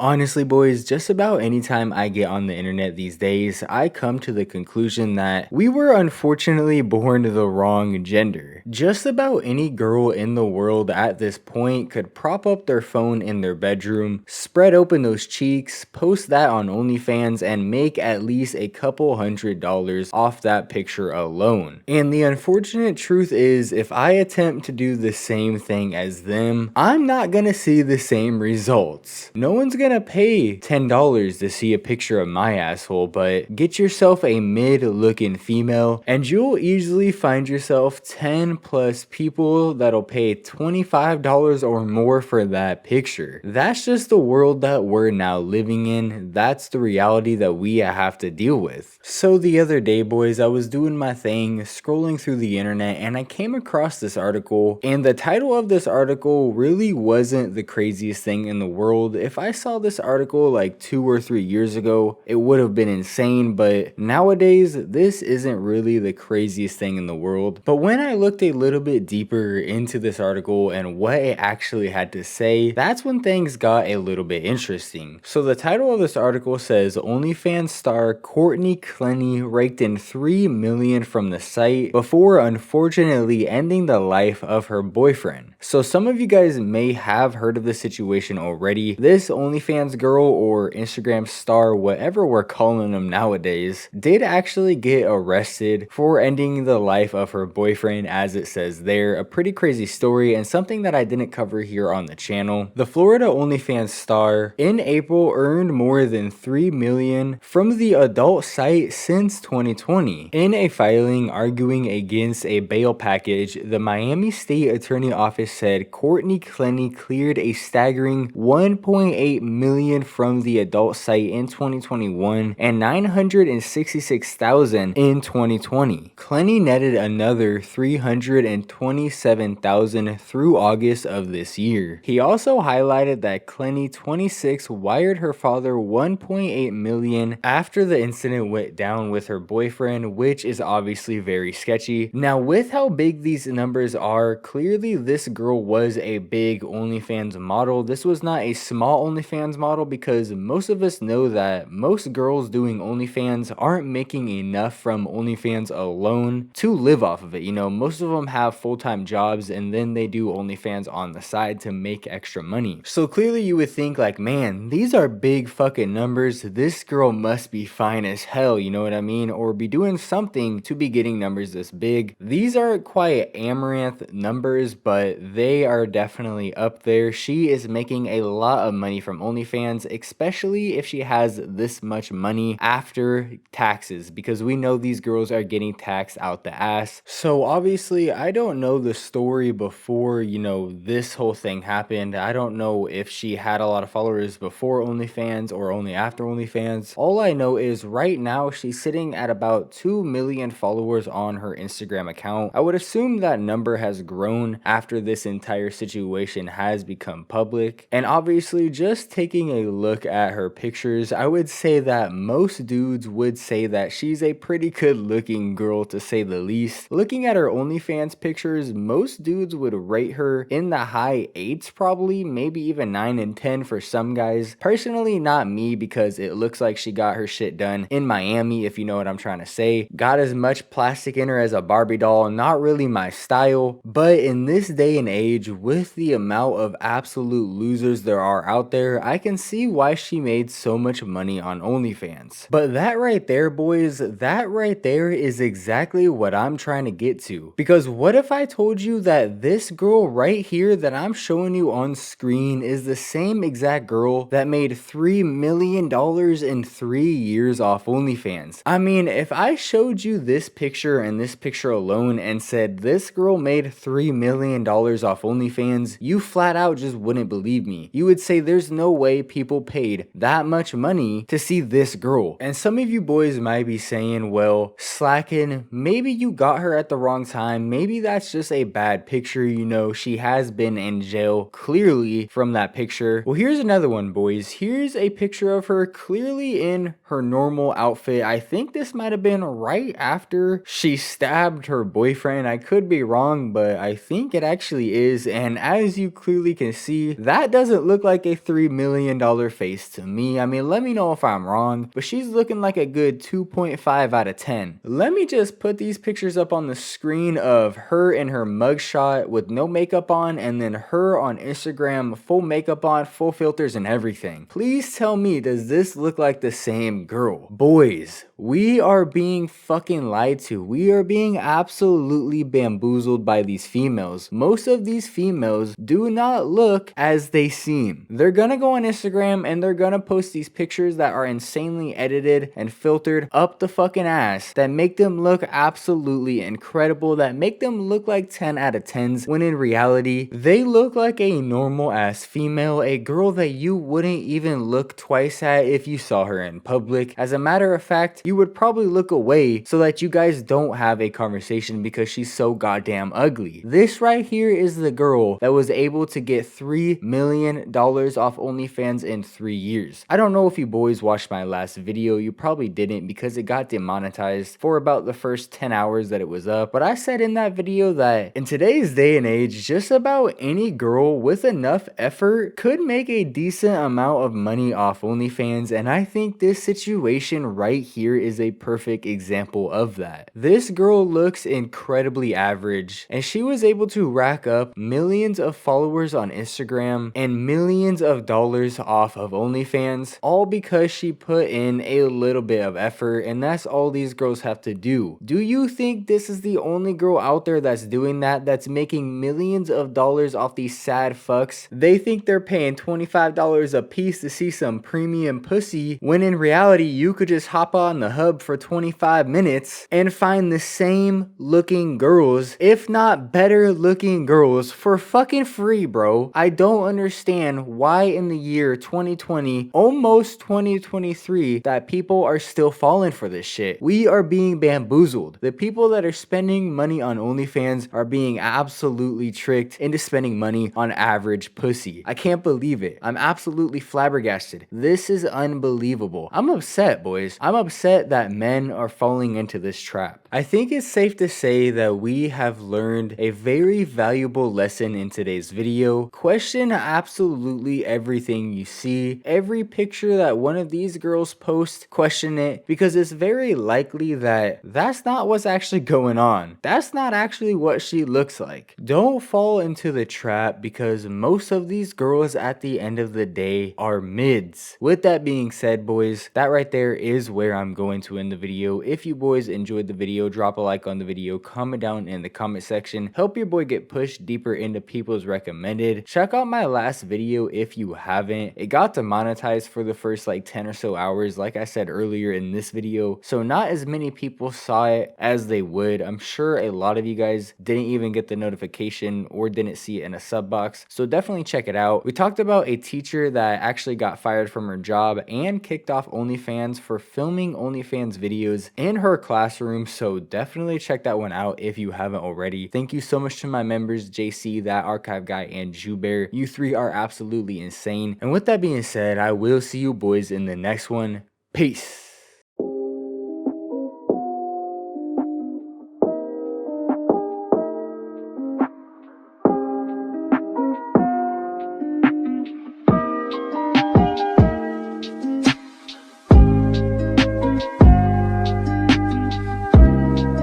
Honestly, boys, just about anytime I get on the internet these days, I come to the conclusion that we were unfortunately born the wrong gender. Just about any girl in the world at this point could prop up their phone in their bedroom, spread open those cheeks, post that on OnlyFans, and make at least a couple $100s off that picture alone. And the unfortunate truth is, if I attempt to do the same thing as them, I'm not gonna see the same results. No one's gonna pay $10 to see a picture of my asshole, but get yourself a mid-looking female and you'll easily find yourself 10 plus people that'll pay $25 or more for that picture. That's just the world that we're now living in. That's the reality that we have to deal with. So the other day, boys, I was doing my thing, scrolling through the internet, and I came across this article, and the title of this article really wasn't the craziest thing in the world. If I saw this article like 2 or 3 years ago, it would have been insane, but nowadays, this isn't really the craziest thing in the world. But when I looked a little bit deeper into this article and what it actually had to say, that's when things got a little bit interesting. So the title of this article says, OnlyFans star Courtney Clenney raked in $3 million from the site before unfortunately ending the life of her boyfriend. So some of you guys may have heard of this situation already. This OnlyFans girl or Instagram star, whatever we're calling them nowadays, did actually get arrested for ending the life of her boyfriend, as it says there. A pretty crazy story and something that I didn't cover here on the channel. The Florida OnlyFans star in April earned more than $3 million from the adult site since 2020. In a filing arguing against a bail package, the Miami State Attorney Office said Courtney Clenney cleared a staggering $1.8 million from the adult site in 2021 and $966,000 in 2020. Clenney netted another $327,000 through August of this year. He also highlighted that Clenney, 26, wired her father $1.8 million after the incident went down with her boyfriend, which is obviously very sketchy. Now, with how big these numbers are, clearly this girl was a big OnlyFans model. This was not a small OnlyFans model, because most of us know that most girls doing OnlyFans aren't making enough from OnlyFans alone to live off of it. You know, most of them have full-time jobs and then they do OnlyFans on the side to make extra money. So clearly you would think like, man, these are big fucking numbers. This girl must be fine as hell, you know what I mean? Or be doing something to be getting numbers this big. These aren't quite amaranth numbers, but they are definitely up there. She is making a lot of money from OnlyFans, especially if she has this much money after taxes, because we know these girls are getting taxed out the ass. So obviously I don't know the story before, you know, this whole thing happened. I don't know if she had a lot of followers before OnlyFans or only after OnlyFans. All I know is right now she's sitting at about 2 million followers on her Instagram account. I would assume that number has grown after this entire situation has become public. And obviously, just taking a look at her pictures, I would say that most dudes would say that she's a pretty good looking girl, to say the least. Looking at her OnlyFans pictures, most dudes would rate her in the high 8s probably, maybe even 9 and 10 for some guys. Personally, not me, because it looks like she got her shit done in Miami, if you know what I'm trying to say. Got as much plastic in her as a Barbie doll, not really my style. But in this day and age, with the amount of absolute losers there are out there, I can see why she made so much money on OnlyFans. But that right there, boys, that right there is exactly what I'm trying to get to. Because what if I told you that this girl right here that I'm showing you on screen is the same exact girl that made $3 million in 3 years off OnlyFans? I mean, if I showed you this picture and this picture alone and said this girl made $3 million off OnlyFans, you flat out just wouldn't believe me. You would say there's no way people paid that much money to see this girl. And some of you boys might be saying, well, slacking, maybe you got her at the wrong time. Maybe that's just a bad picture. You know, she has been in jail clearly from that picture. Well, here's another one, boys. Here's a picture of her clearly in her normal outfit. I think this might have been right after she stabbed her boyfriend. I could be wrong, but I think it actually is. And as you clearly can see, that doesn't look like a $3 million million face to me. I mean, let me know if I'm wrong, but she's looking like a good 2.5 out of 10. Let me just put these pictures up on the screen of her in her mugshot with no makeup on, and then her on Instagram, full makeup on, full filters and everything. Please tell me, does this look like the same girl? Boys, we are being fucking lied to. We are being absolutely bamboozled by these females. Most of these females do not look as they seem. They're gonna go on Instagram and they're gonna post these pictures that are insanely edited and filtered up the fucking ass that make them look absolutely incredible, that make them look like 10 out of 10s, when in reality, they look like a normal ass female, a girl that you wouldn't even look twice at if you saw her in public. As a matter of fact, you would probably look away so that you guys don't have a conversation because she's so goddamn ugly. This right here is the girl that was able to get $3 million off OnlyFans in 3 years. I don't know if you boys watched my last video. You probably didn't because it got demonetized for about the first 10 hours that it was up. But I said in that video that in today's day and age, just about any girl with enough effort could make a decent amount of money off OnlyFans, and I think this situation right here is a perfect example of that. This girl looks incredibly average, and she was able to rack up millions of followers on Instagram and millions of dollars off of OnlyFans, all because she put in a little bit of effort, and that's all these girls have to do. Do you think this is the only girl out there that's doing that, that's making millions of dollars off these sad fucks? They think they're paying $25 a piece to see some premium pussy, when in reality you could just hop on the hub for 25 minutes and find the same looking girls, if not better looking girls, for fucking free, bro. I don't understand why in the year 2020, almost 2023, that people are still falling for this shit. We are being bamboozled. The people that are spending money on OnlyFans are being absolutely tricked into spending money on average pussy. I can't believe it. I'm absolutely flabbergasted. This is unbelievable. I'm upset, boys. I'm upset that men are falling into this trap. I think it's safe to say that we have learned a very valuable lesson in today's video. Question absolutely everything you see. Every picture that one of these girls post, question it, because it's very likely that that's not what's actually going on. That's not actually what she looks like. Don't fall into the trap, because most of these girls at the end of the day are mids. With that being said, boys, that right there is where I'm going to end the video. If you boys enjoyed the video, drop a like on the video, comment down in the comment section, help your boy get pushed deeper into people's recommended. Check out my last video if you haven't. It got demonetized for the first like 10 or so hours, like I said earlier in this video, so not as many people saw it as they would. I'm sure a lot of you guys didn't even get the notification or didn't see it in a sub box, so definitely check it out. We talked about a teacher that actually got fired from her job and kicked off OnlyFans for filming OnlyFans videos in her classroom, so definitely check that one out if you haven't already. Thank you so much to my members, JC, That Archive Guy, and Jubear. You three are absolutely insane. And with that being said, I will see you boys in the next one. Peace.